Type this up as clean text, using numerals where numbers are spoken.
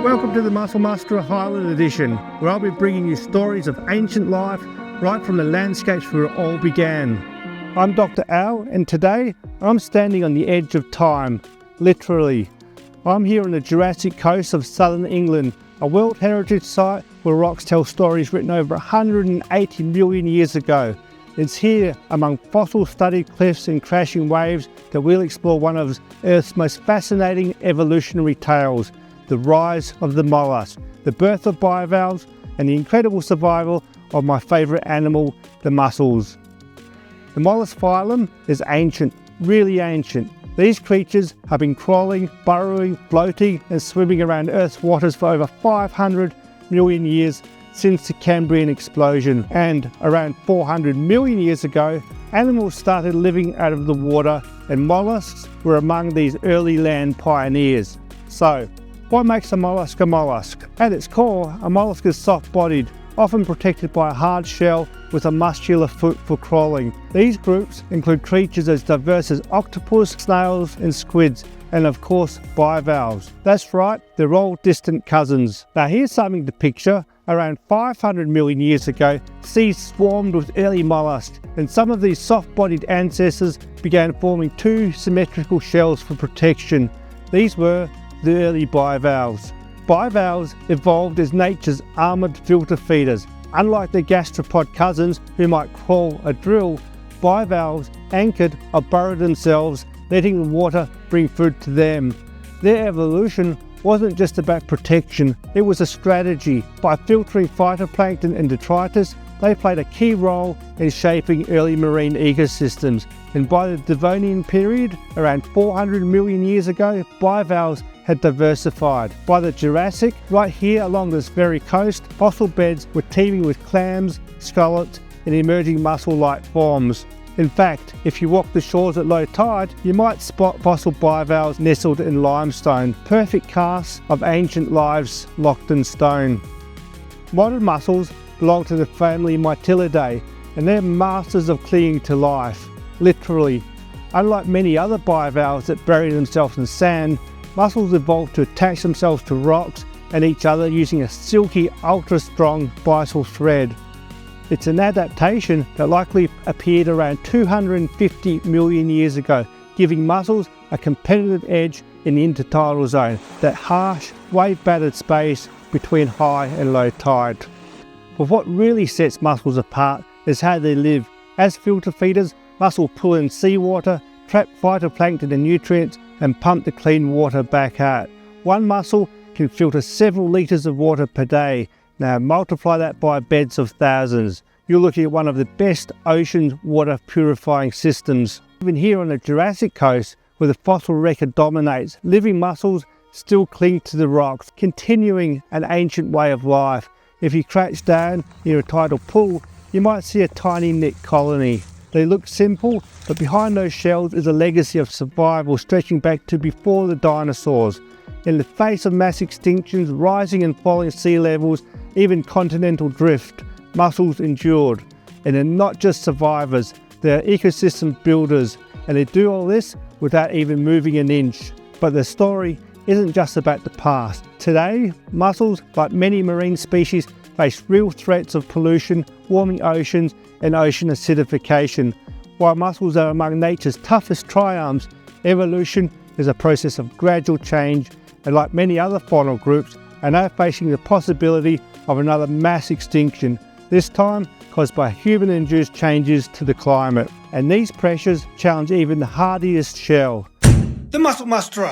Welcome to the Mussel Master Highland Edition, where I'll be bringing you stories of ancient life right from the landscapes where it all began. I'm Dr. Al, and today I'm standing on the edge of time, literally. I'm here on the Jurassic coast of southern England, a World Heritage Site where rocks tell stories written over 180 million years ago. It's here, among fossil-studded cliffs and crashing waves, that we'll explore one of Earth's most fascinating evolutionary tales, the rise of the mollusk, the birth of bivalves, and the incredible survival of my favourite animal, the mussels. The mollusk phylum is ancient, really ancient. These creatures have been crawling, burrowing, floating and swimming around Earth's waters for over 500 million years since the Cambrian explosion. And around 400 million years ago, animals started living out of the water, and mollusks were among these early land pioneers. So, what makes a mollusk a mollusk? At its core, a mollusk is soft-bodied, often protected by a hard shell with a muscular foot for crawling. These groups include creatures as diverse as octopus, snails and squids, and of course bivalves. That's right, they're all distant cousins. Now here's something to picture. Around 500 million years ago, seas swarmed with early mollusks, and some of these soft-bodied ancestors began forming two symmetrical shells for protection. These were the early bivalves. Bivalves evolved as nature's armoured filter feeders. Unlike their gastropod cousins who might crawl or drill, bivalves anchored or burrowed themselves, letting the water bring food to them. Their evolution wasn't just about protection, it was a strategy. By filtering phytoplankton and detritus, they played a key role in shaping early marine ecosystems. And by the Devonian period, around 400 million years ago, bivalves had diversified. By the Jurassic, right here along this very coast, fossil beds were teeming with clams, scallops and emerging mussel-like forms. In fact, if you walk the shores at low tide, you might spot fossil bivalves nestled in limestone, perfect casts of ancient lives locked in stone. Modern mussels belong to the family Mytillidae, and they're masters of clinging to life, literally. Unlike many other bivalves that bury themselves in sand, mussels evolved to attach themselves to rocks and each other using a silky, ultra-strong byssal thread. It's an adaptation that likely appeared around 250 million years ago, giving mussels a competitive edge in the intertidal zone, that harsh, wave-battered space between high and low tide. But what really sets mussels apart is how they live. As filter feeders, mussels pull in seawater, trap phytoplankton and nutrients, and pump the clean water back out. One mussel can filter several litres of water per day. Now multiply that by beds of thousands. You're looking at one of the best ocean water purifying systems. Even here on the Jurassic coast, where the fossil record dominates, living mussels still cling to the rocks, continuing an ancient way of life. If you crouch down near a tidal pool, you might see a tiny knit colony. They look simple, but behind those shells is a legacy of survival stretching back to before the dinosaurs. In the face of mass extinctions, rising and falling sea levels, even continental drift, mussels endured. And they're not just survivors, they're ecosystem builders, and they do all this without even moving an inch. But their story isn't just about the past. Today, mussels, like many marine species, face real threats of pollution, warming oceans and ocean acidification. While mussels are among nature's toughest triumphs, evolution is a process of gradual change, and like many other faunal groups, are now facing the possibility of another mass extinction, this time caused by human-induced changes to the climate. And these pressures challenge even the hardiest shell. The Mussel Master!